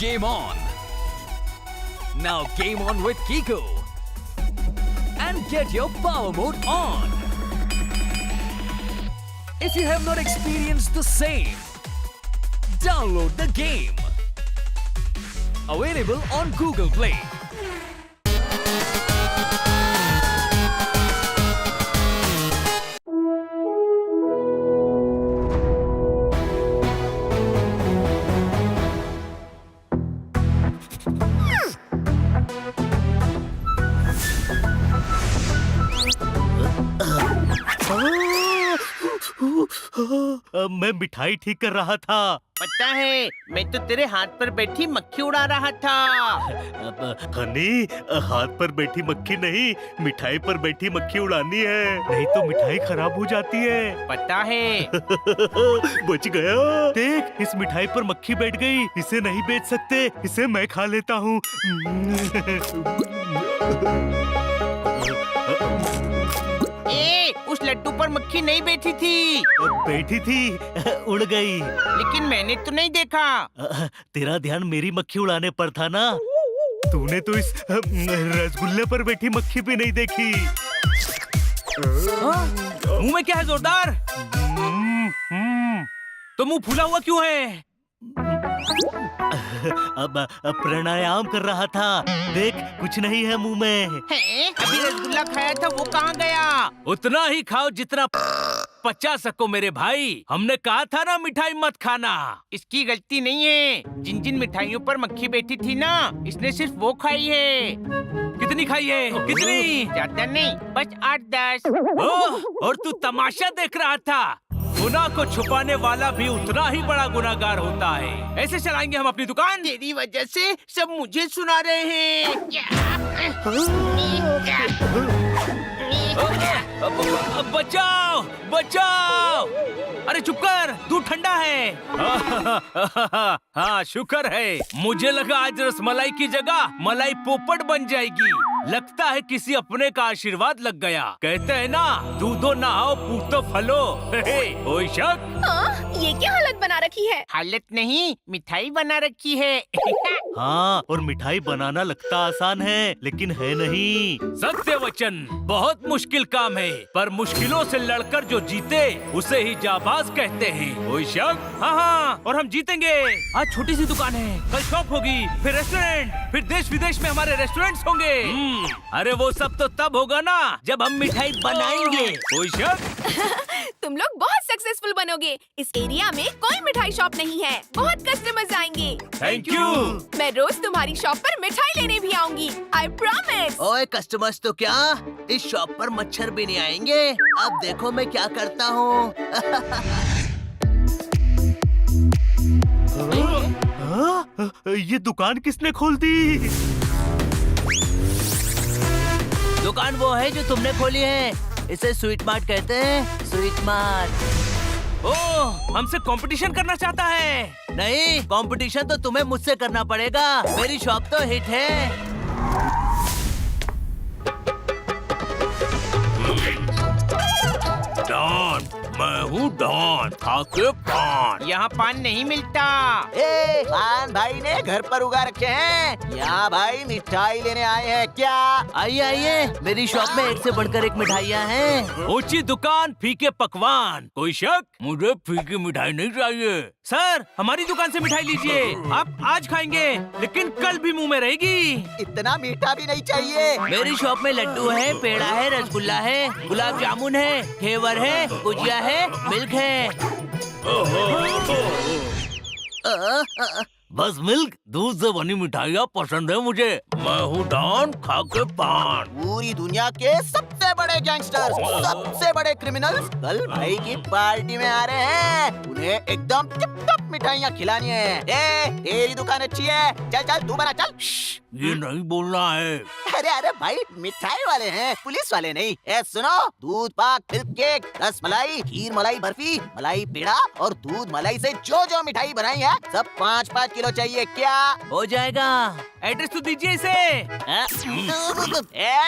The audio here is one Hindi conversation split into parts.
Game on! Now game on with Kiko and get your power mode on! If you have not experienced the same, download the game. Available on Google Play. मैं मिठाई ठीक कर रहा था। पता है, मैं तो तेरे हाथ पर बैठी मक्खी उड़ा रहा था। हनी, हाथ पर बैठी मक्खी नहीं, मिठाई पर बैठी मक्खी उड़ानी है, नहीं तो मिठाई खराब हो जाती है। पता है। बच गया। देख, इस मिठाई पर मक्खी बैठ गई। इसे नहीं बेच सकते, इसे मैं खा लेता हूँ। उस लड्डू पर मक्खी नहीं बैठी थी। बैठी थी, उड़ गई। लेकिन मैंने तो नहीं देखा। तेरा ध्यान मेरी मक्खी उड़ाने पर था ना। तूने तो इस रसगुल्ले पर बैठी मक्खी भी नहीं देखी। मुंह में क्या है जोरदार? तो मुंह फूला हुआ क्यों है? अब प्राणायाम कर रहा था। देख, कुछ नहीं है मुंह में। अभी रसगुल्ला खाया था, वो कहाँ गया? उतना ही खाओ जितना पचा सको मेरे भाई। हमने कहा था ना मिठाई मत खाना। इसकी गलती नहीं है। जिन जिन मिठाइयों पर मक्खी बैठी थी ना, इसने सिर्फ वो खाई है। कितनी खाई है? कितनी? ज्यादा नहीं, बस 8-10। और तू तमाशा देख रहा था। गुनाह को छुपाने वाला भी उतना ही बड़ा गुनाहगार होता है। ऐसे चलाएंगे हम अपनी दुकान? तेरी वजह से सब मुझे सुना रहे हैं। बचाओ, बचाओ! अरे चुप कर, दूध ठंडा है। हाँ, शुक्र है। मुझे लगा आज रसमलाई की जगह मलाई पोपट बन जाएगी। लगता है किसी अपने का आशीर्वाद लग गया। कहते हैं ना, दूधो नहाओ पूतो फलो। कोई शक? ये क्या हालत बना रखी है? हालत नहीं, मिठाई बना रखी है। हाँ, और मिठाई बनाना लगता आसान है, लेकिन है नहीं। सत्य वचन बहुत मुश्किल काम है, पर मुश्किलों से लड़कर जो जीते उसे ही जाबाज कहते हैं। कोई शक? हाँ, और हम जीतेंगे। आज छोटी सी दुकान है, कल शॉप होगी, फिर रेस्टोरेंट, फिर देश विदेश में हमारे रेस्टोरेंट्स होंगे। अरे वो सब तो तब होगा ना जब हम मिठाई बनाएंगे। कोई शक? तुम लोग बहुत सक्सेसफुल बनोगे। इस एरिया में कोई मिठाई शॉप नहीं है। बहुत कस्टमर्स आएंगे। Thank you. मैं रोज तुम्हारी शॉप पर मिठाई लेने भी आऊंगी। I promise। ओए कस्टमर्स तो क्या, इस शॉप पर मच्छर भी नहीं आएंगे। अब देखो मैं क्या करता हूँ। ये दुकान किसने खोल दी? दुकान वो है जो तुमने खोली है। इसे स्वीट मार्ट कहते हैं, स्वीट मार्ट। ओह, हमसे कंपटीशन करना चाहता है? नहीं, कंपटीशन तो तुम्हें मुझसे करना पड़ेगा। मेरी शॉप तो हिट है। डॉन, मैं हूँ डॉन, खाके पान। यहाँ पान नहीं मिलता। पान भाई ने घर पर उगा रखे हैं। यहाँ भाई मिठाई लेने आए हैं क्या? आइए आइए, मेरी शॉप में एक से बढ़कर एक मिठाइयाँ हैं। ऊंची दुकान, फीके पकवान। कोई शक? मुझे फीकी मिठाई नहीं चाहिए। सर, हमारी दुकान से मिठाई लीजिए। आप आज खाएंगे, लेकिन कल भी मुंह में रहेगी। इतना मीठा भी नहीं चाहिए। मेरी शॉप में लड्डू है, पेड़ा है, रसगुल्ला है, गुलाब जामुन है, घेवर है, गुजिया है, मिल्क है। बस मिल्क, दूध से बनी मिठाइयाँ पसंद है मुझे। मैं हूँ डॉन, खाके पान। पूरी दुनिया के सबसे बड़े गैंगस्टर्स, सबसे बड़े क्रिमिनल्स कल भाई की पार्टी में आ रहे हैं। उन्हें एकदम टिप टॉप मिठाइयाँ खिलानी है। तेरी दुकान अच्छी है, चल चल तू बना, चल। ये नहीं बोलना है। अरे अरे भाई, मिठाई वाले हैं, पुलिस वाले नहीं। ए सुनो, दूध पाक, मिल्क केक, रस मलाई, खीर मलाई बर्फी, मलाई पेड़ा और दूध मलाई से जो जो मिठाई बनाई है सब 5-5 किलो चाहिए। क्या हो जाएगा। एड्रेस तो दीजिए इसे।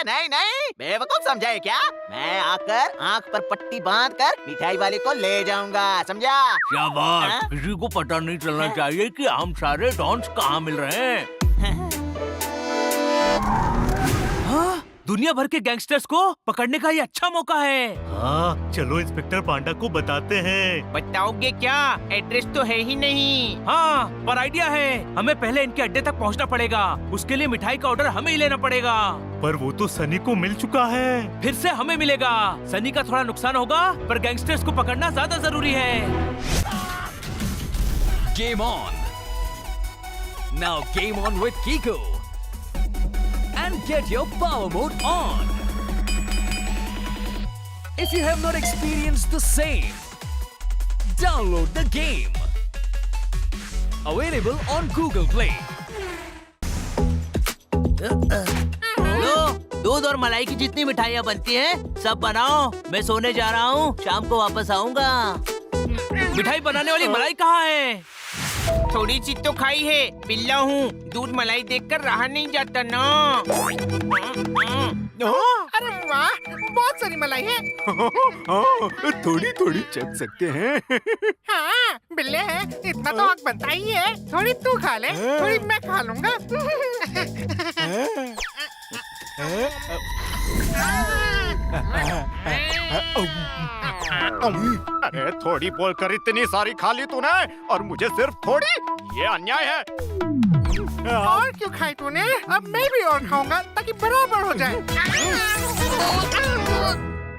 नहीं नहीं, बेवकूफ समझा है क्या? मैं आकर आँख पर पट्टी बांध कर मिठाई वाले को ले जाऊंगा, समझा? शाबाश, हाँ? किसी को पता नहीं चलना चाहिए कि हम सारे डॉन्स कहाँ मिल रहे हैं। हाँ? दुनिया भर के गैंगस्टर्स को पकड़ने का ये अच्छा मौका है। हाँ, चलो इंस्पेक्टर पांडा को बताते हैं। बताओगे क्या? एड्रेस तो है ही नहीं। हाँ, पर आइडिया है। हमें पहले इनके अड्डे तक पहुंचना पड़ेगा। उसके लिए मिठाई का ऑर्डर हमें ही लेना पड़ेगा। पर वो तो सनी को मिल चुका है। फिर से हमें मिलेगा। सनी का थोड़ा नुकसान होगा, पर गैंगस्टर्स को पकड़ना ज्यादा जरूरी है। Game on! Now game on with Kiko! And get your power mode on! If you have not experienced the same, download the game! Available on Google Play. लो, दूध और मलाई की जितनी मिठाइयाँ बनती हैं, सब बनाओ। मैं सोने जा रहा हूँ, शाम को वापस आऊँगा। मिठाई बनाने वाली मलाई कहाँ है? थोड़ी सी तो खाई है, बिल्ला हूँ। दूध मलाई देखकर रहा नहीं जाता ना। अरे वाह, बहुत सारी मलाई है। थोड़ी थोड़ी चख सकते हैं। हाँ, बिल्ले है, इतना तो हक बनता ही है। थोड़ी तू खा ले, थोड़ी मैं खा लूंगा। अरे थोड़ी बोलकर इतनी सारी खा ली तूने और मुझे सिर्फ थोड़ी, ये अन्याय है। और क्यों खाई तूने? अब मैं भी और खाऊंगा ताकि बराबर हो जाए।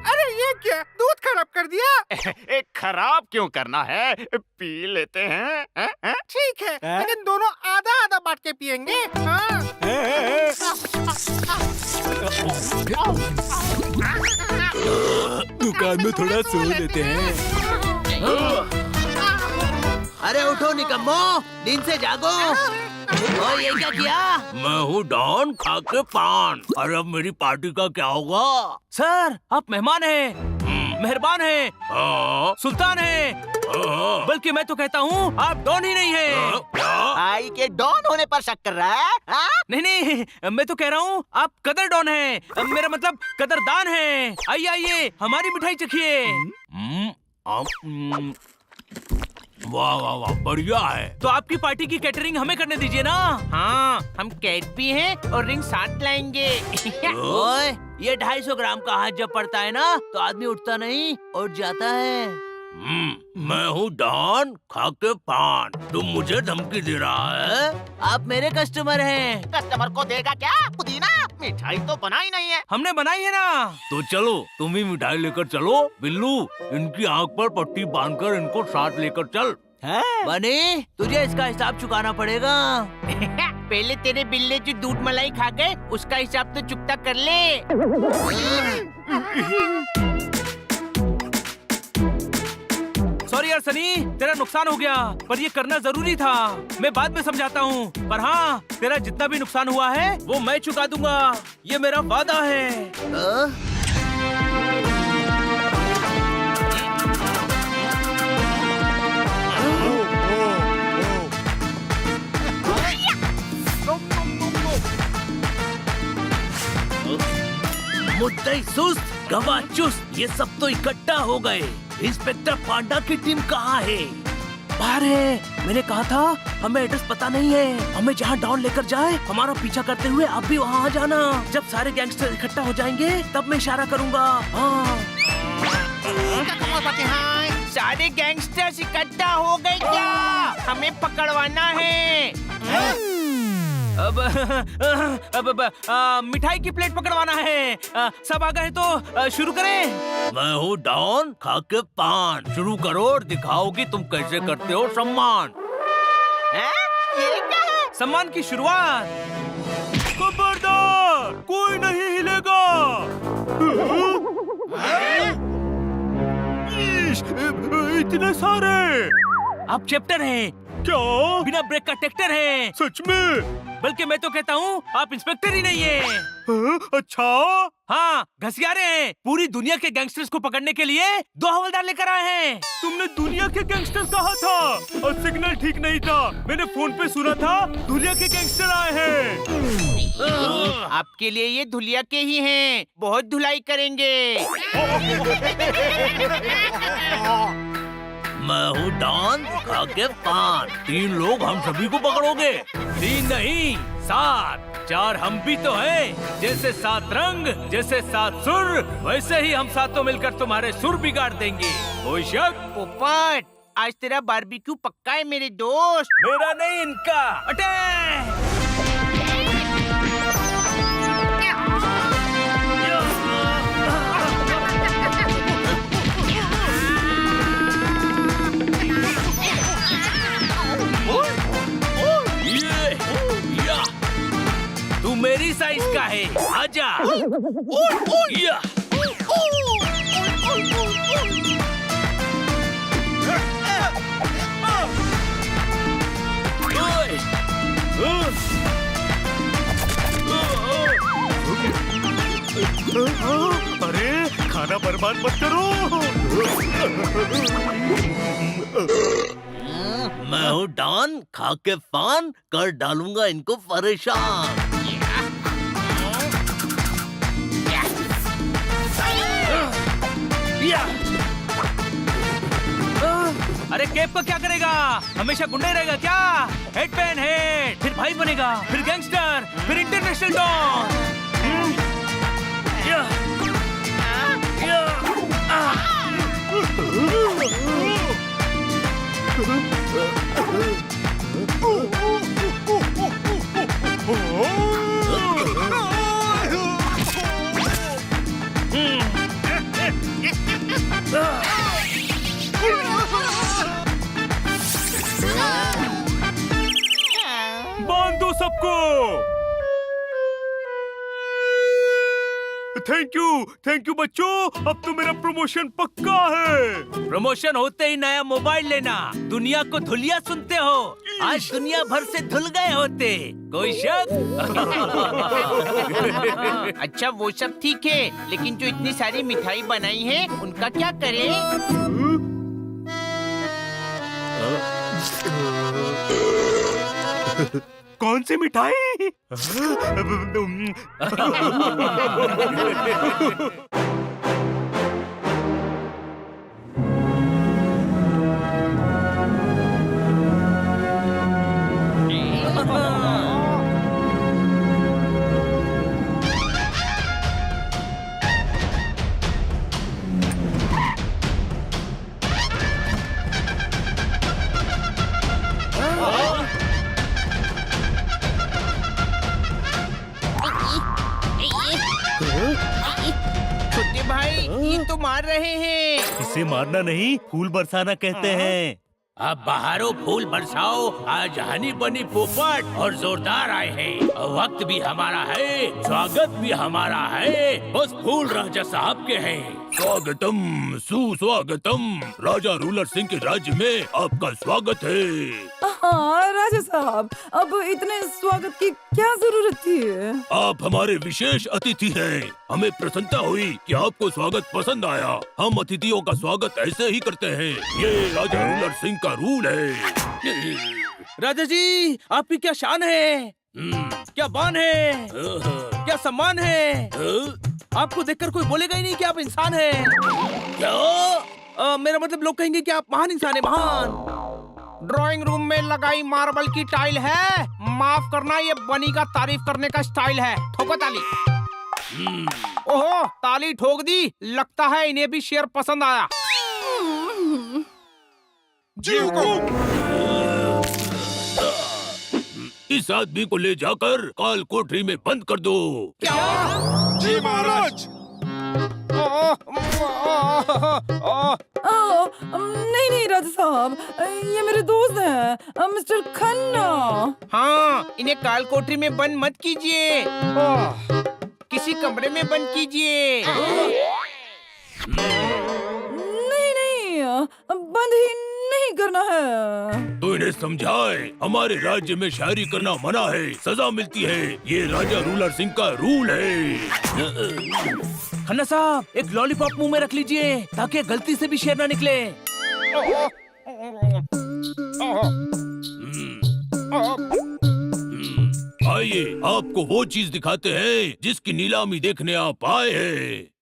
अरे ये क्या, दूध खराब कर दिया? एक खराब क्यों करना है, पी लेते हैं। ठीक है, लेकिन दोनों आधा आधा बांट के पियेंगे। हाँ। दुकान में थोड़ा सो लेते हैं। अरे उठो निकम्मो, नींद से जागो। ओ, ये क्या किया? मैं हूँ डॉन खा के पान। अरे अब मेरी पार्टी का क्या होगा? सर, आप मेहमान हैं, मेहरबान हैं, सुल्तान हैं। बल्कि मैं तो कहता हूँ आप डॉन ही नहीं हैं। भाई के डॉन होने पर शक कर रहा है? हाँ? नहीं नहीं, मैं तो कह रहा हूँ आप कदर डॉन हैं। मेरा मतलब कदरदान हैं। आइए आइए, हमारी मिठाई चखिए। वाह वाह वाह, बढ़िया है। तो आपकी पार्टी की कैटरिंग हमें करने दीजिए ना। हाँ, हम कैट भी हैं और रिंग साथ लाएंगे। ओए, ये 250 ग्राम का हाथ जब पड़ता है ना, तो आदमी उठता नहीं, उठ जाता है। मैं हूँ डॉन खा के पान। तुम मुझे धमकी दे रहा है? आप मेरे कस्टमर हैं। कस्टमर को देगा क्या पुदीना? मिठाई तो बनाई नहीं है। हमने बनाई है ना। तो चलो, तुम ही मिठाई लेकर चलो। बिल्लू, इनकी आंख पर पट्टी बांधकर इनको साथ लेकर चल। बनी, तुझे इसका हिसाब चुकाना पड़ेगा। पहले तेरे बिल्ले जो दूध मलाई खा गए, उसका हिसाब तो चुकता कर ले। सॉरी यार सनी, तेरा नुकसान हो गया, पर ये करना जरूरी था। मैं बाद में समझाता हूँ, पर हाँ, तेरा जितना भी नुकसान हुआ है वो मैं चुका दूंगा। ये मेरा वादा है। मुद्दई सुस्त, गवाह चुस्त, ये सब तो इकट्ठा हो गए। इंस्पेक्टर पांडा की टीम कहाँ है? बाहर है। मैंने कहा था हमें एड्रेस पता नहीं है। हमें जहाँ डॉन लेकर जाए, हमारा पीछा करते हुए आप भी वहाँ आ जाना। जब सारे गैंगस्टर इकट्ठा हो जाएंगे तब मैं इशारा करूँगा। हाँ। सारे गैंगस्टर्स इकट्ठा हो गए क्या? हमें पकड़वाना है। अब मिठाई की प्लेट पकड़वाना है। सब आ गए तो शुरू करें। मैं हूँ डॉन खा के पान। शुरू करो और दिखाओ कि तुम कैसे करते हो सम्मान। ये क्या है? सम्मान की शुरुआत। खबरदार, कोई नहीं हिलेगा। इतने सारे आप चैप्टर हैं क्या? बिना ब्रेक का ट्रैक्टर हैं। सच में? बल्कि मैं तो कहता हूँ आप इंस्पेक्टर ही नहीं है। अच्छा, हाँ, घसियारे हैं। पूरी दुनिया के गैंगस्टर्स को पकड़ने के लिए 2 हवलदार लेकर आए हैं। तुमने दुनिया के गैंगस्टर कहा था और सिग्नल ठीक नहीं था। मैंने फोन पे सुना था दुनिया के गैंगस्टर आए हैं। आपके लिए ये धुलिया के ही हैं, बहुत धुलाई करेंगे। मैं हूँ डॉन खाके पान। 3 लोग हम सभी को पकड़ोगे? 3 नहीं 7, 4 हम भी तो हैं। जैसे 7 रंग, जैसे 7 सुर, वैसे ही हम सातों मिलकर तुम्हारे सुर बिगाड़ देंगे। कोई शक? पोपट, आज तेरा बारबेक्यू पक्का है मेरे दोस्त। मेरा नहीं, इनका। अटैक! तू मेरी साइज का है, आजा। या। अरे खाना बर्बाद मत करो। मैं हूँ डॉन खाके फान, कर डालूंगा इनको परेशान। अरे केप का क्या करेगा? हमेशा गुंडा ही रहेगा क्या? हेड पेन हेड, फिर भाई बनेगा, फिर गैंगस्टर, फिर इंटरनेशनल डॉन। बांध दो सबको। थैंक यू बच्चों, अब तो मेरा प्रमोशन पक्का है। प्रमोशन होते ही नया मोबाइल लेना। दुनिया को धुलिया सुनते हो, आज दुनिया भर से धुल गए होते। कोई शक? अच्छा वो सब ठीक है, लेकिन जो इतनी सारी मिठाई बनाई है उनका क्या करें? कौन सी मिठाई? छोटे भाई, ये तो मार रहे हैं। इसे मारना नहीं, फूल बरसाना कहते हैं। अब बाहरों फूल बरसाओ, आज हनी बनी पोपट और जोरदार आए हैं। वक्त भी हमारा है, स्वागत भी हमारा है, बस फूल राजा साहब के हैं। स्वागतम सुस्वागतम, राजा रूलर सिंह के राज्य में आपका स्वागत है। हाँ राजा साहब, अब इतने स्वागत की क्या जरूरत थी? आप हमारे विशेष अतिथि हैं। हमें प्रसन्नता हुई कि आपको स्वागत पसंद आया। हम अतिथियों का स्वागत ऐसे ही करते हैं, ये राजा रूलर सिंह का रूल है। राजा जी, आपकी क्या शान है, क्या बान है, क्या सम्मान है? आपको देखकर कोई बोलेगा ही नहीं कि आप इंसान हैं। क्या? मेरा मतलब लोग कहेंगे कि आप महान इंसान हैं, महान। ड्राइंग रूम में लगाई मार्बल की टाइल है, माफ करना ये बनी का तारीफ करने का स्टाइल है। ठोको ताली। ओहो, ताली ठोक दी, लगता है इन्हें भी शेर पसंद आया। जीव को इस आदमी को ले जाकर काल कोठरी में बंद कर दो। क्या? जी महाराज। नहीं नहीं राजा साहब, ये मेरे दोस्त हैं, मिस्टर खन्ना। हाँ, इन्हें काल कोठरी में बंद मत कीजिए, किसी कमरे में बंद कीजिए। नहीं नहीं, बंद ही नहीं करना है। तो इन्हें समझाए, हमारे राज्य में शायरी करना मना है, सजा मिलती है। ये राजा रूलर सिंह का रूल है। खन्ना साहब, एक लॉलीपॉप मुंह में रख लीजिए ताकि गलती से भी शेर ना निकले। आइए, आपको वो चीज दिखाते हैं जिसकी नीलामी देखने आप आए हैं।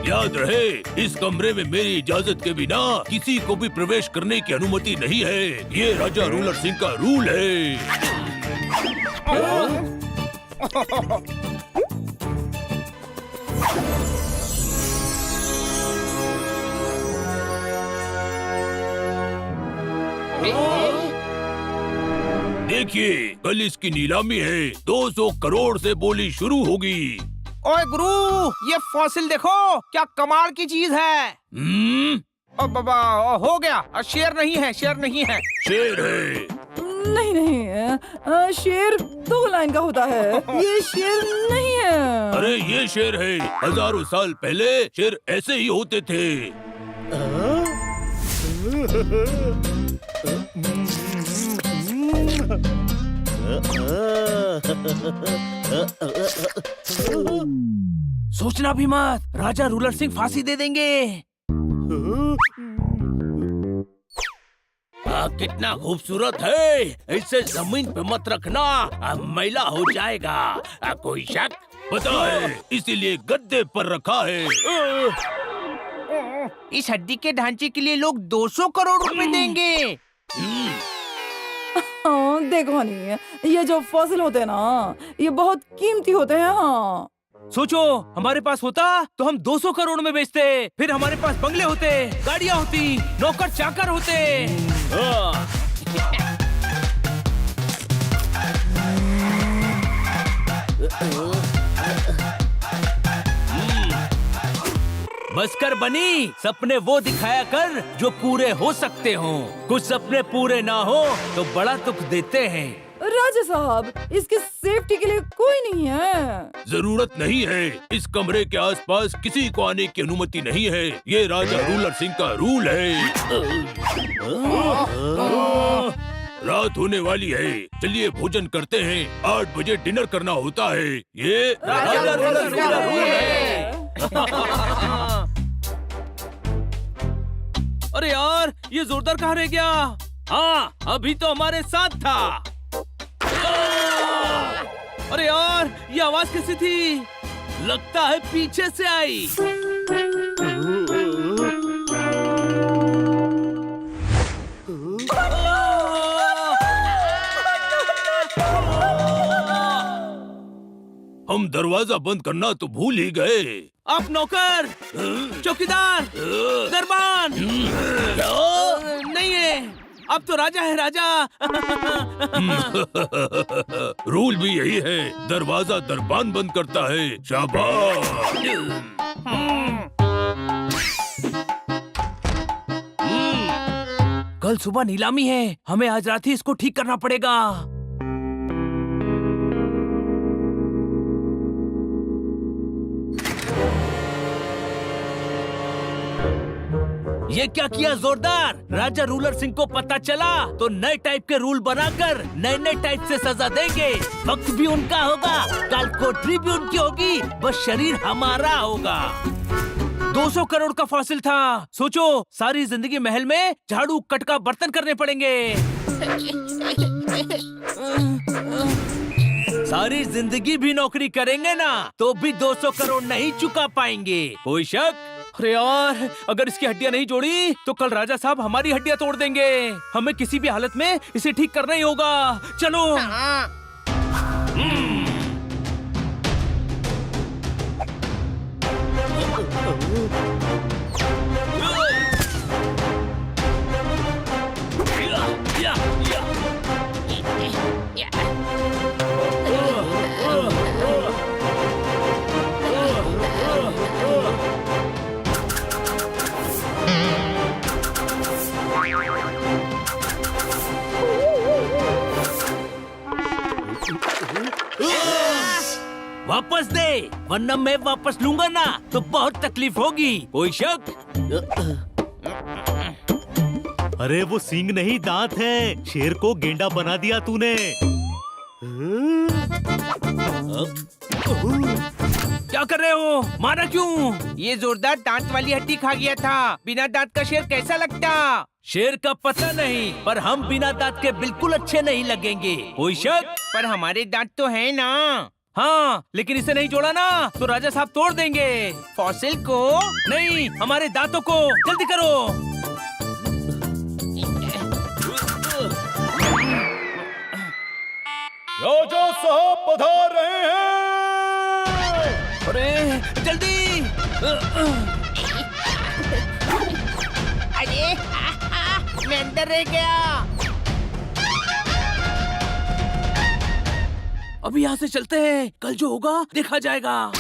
याद रहे, इस कमरे में मेरी इजाजत के बिना किसी को भी प्रवेश करने की अनुमति नहीं है। ये राजा रूलर सिंह का रूल है। देखिए, कल इसकी नीलामी है। 200 करोड़ से बोली शुरू होगी। ओए गुरु, ये फॉसिल देखो, क्या कमाल की चीज है। ओ बाबा, हो गया। शेर नहीं है, शेर नहीं है। शेर है। नहीं नहीं, शेर 2 लाइन का होता है, ये शेर नहीं है। अरे ये शेर है। हजारों साल पहले शेर ऐसे ही होते थे। सोचना भी मत, राजा रूलर सिंह फांसी दे देंगे। कितना खूबसूरत है। इसे जमीन पे मत रखना, मैला हो जाएगा। कोई शक? पता है, इसीलिए गद्दे पर रखा है। इस हड्डी के ढांचे के लिए लोग 200 करोड़ रुपए देंगे। हाँ, देखो हनी, ये जो फॉसिल होते हैं ना, ये बहुत कीमती होते हैं। हाँ, सोचो, हमारे पास होता तो हम 200 करोड़ में बेचते। फिर हमारे पास बंगले होते, गाड़ियाँ होती, नौकर चाकर होते। बस कर बनी, सपने वो दिखाया कर जो पूरे हो सकते हो। कुछ सपने पूरे ना हो तो बड़ा दुख देते हैं। राजा साहब, इसकी सेफ्टी के लिए कोई नहीं है। जरूरत नहीं है। इस कमरे के आसपास किसी को आने की अनुमति नहीं है। ये राजा रूलर सिंह का रूल है। रात होने वाली है, चलिए भोजन करते हैं। 8 बजे डिनर करना होता है। ये राजा रूलर सिंह का रूल है। अरे यार, ये जोरदार कहाँ रह गया? हाँ, अभी तो हमारे साथ था। अरे यार, ये आवाज कैसी थी? लगता है पीछे से आई। हम दरवाजा बंद करना तो भूल ही गए। आप नौकर, चौकीदार, दरबान नहीं है। अब तो राजा है, राजा। रूल भी यही है, दरवाजा दरबान बंद करता है। शाबाश। कल सुबह नीलामी है, हमें आज रात ही इसको ठीक करना पड़ेगा। ये क्या किया जोरदार? राजा रूलर सिंह को पता चला तो नए टाइप के रूल बनाकर नए नए टाइप से सजा देंगे। वक्त भी उनका होगा, काल कोठरी भी उनकी होगी, बस शरीर हमारा होगा। 200 करोड़ का फॉसिल था। सोचो, सारी जिंदगी महल में झाड़ू कटका बर्तन करने पड़ेंगे। सारी जिंदगी भी नौकरी करेंगे ना तो भी 200 करोड़ नहीं चुका पाएंगे। कोई शक? अरे यार, अगर इसकी हड्डियां नहीं जोड़ी तो कल राजा साहब हमारी हड्डियां तोड़ देंगे। हमें किसी भी हालत में इसे ठीक करना ही होगा। चलो। वरना मैं वापस लूंगा ना तो बहुत तकलीफ होगी। कोई शक? अरे वो सींग नहीं, दांत हैं। शेर को गेंडा बना दिया तूने। क्या कर रहे हो? मारा क्यों? ये जोरदार दांत वाली हड्डी खा गया था। बिना दांत का शेर कैसा लगता? शेर का पता नहीं, पर हम बिना दांत के बिल्कुल अच्छे नहीं लगेंगे। कोई शक? पर हमारे दांत तो है ना। हाँ, लेकिन इसे नहीं जोड़ा ना तो राजा साहब तोड़ देंगे। फॉसिल को नहीं, हमारे दांतों को। जल्दी करो। राजा साहब पधार रहे हैं। अरे जल्दी। अरे मैं अंदर रह गया। अभी यहाँ से चलते हैं, कल जो होगा देखा जाएगा।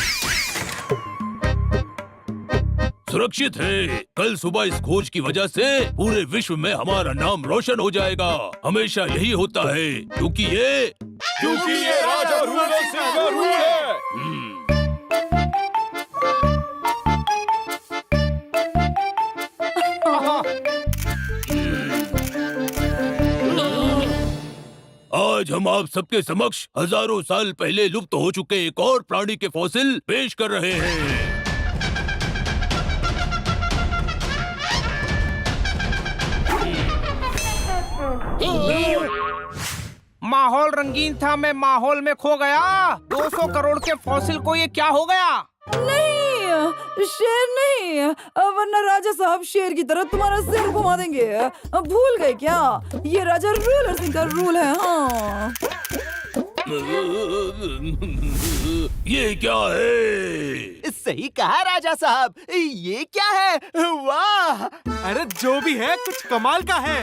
सुरक्षित है। कल सुबह इस खोज की वजह से पूरे विश्व में हमारा नाम रोशन हो जाएगा। हमेशा यही होता है, क्योंकि ये राजा रूलर सिंह का रूल है। आज हम आप सबके समक्ष हजारों साल पहले लुप्त हो चुके एक और प्राणी के फॉसिल पेश कर रहे हैं। माहौल रंगीन था, मैं माहौल में खो गया। 200 करोड़ के फॉसिल को ये क्या हो गया? नहीं, शेर नहीं, वरना राजा साहब शेर की तरह तुम्हारा सिर घुमा देंगे। भूल गए क्या? ये राजा रूलर सिंह का रूल है। हाँ। ये क्या है? सही कहा राजा साहब, ये क्या है? वाह! अरे जो भी है कुछ कमाल का है।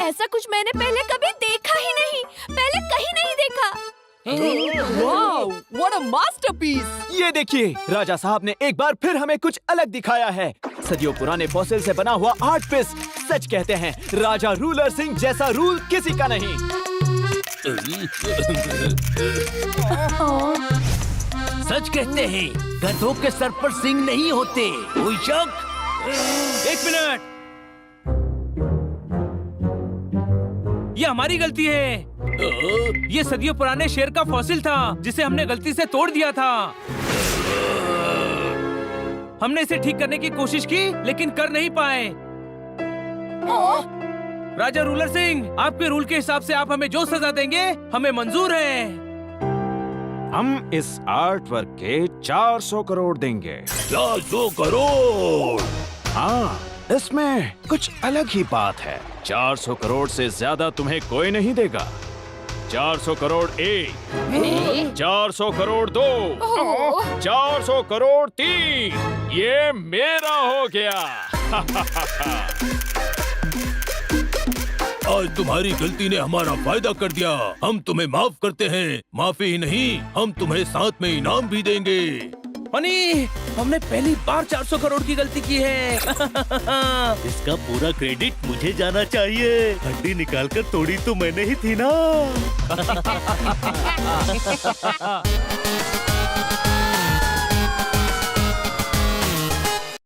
ऐसा कुछ मैंने पहले कभी देखा ही नहीं, पहले कहीं नहीं देखा। Wow, what a masterpiece! ये देखिए, राजा साहब ने एक बार फिर हमें कुछ अलग दिखाया है। सदियों पुराने फॉसिल से बना हुआ आर्ट पीस। सच कहते हैं, राजा रूलर सिंह जैसा रूल किसी का नहीं। सच कहते हैं, गधों के सर पर सिंग नहीं होते। कोई शक? एक मिनट, ये हमारी गलती है। ये सदियों पुराने शेर का फॉसिल था जिसे हमने गलती से तोड़ दिया था। हमने इसे ठीक करने की कोशिश की लेकिन कर नहीं पाए। राजा रूलर सिंह, आपके रूल के हिसाब से आप हमें जो सजा देंगे हमें मंजूर है। हम इस आर्ट वर्क के 400 करोड़ देंगे। 400 करोड़? हाँ, इसमें कुछ अलग ही बात है। 400 करोड़ से ज्यादा तुम्हें कोई नहीं देगा। 400 करोड़ 1, 400 करोड़ 2, 400 करोड़ 3, ये मेरा हो गया। आज तुम्हारी गलती ने हमारा फायदा कर दिया। हम तुम्हें माफ करते हैं। माफी ही नहीं, हम तुम्हें साथ में इनाम भी देंगे। मनी, हमने पहली बार 400 करोड़ की गलती की है। इसका पूरा क्रेडिट मुझे जाना चाहिए। हड्डी निकालकर तोड़ी तो मैंने ही थी ना।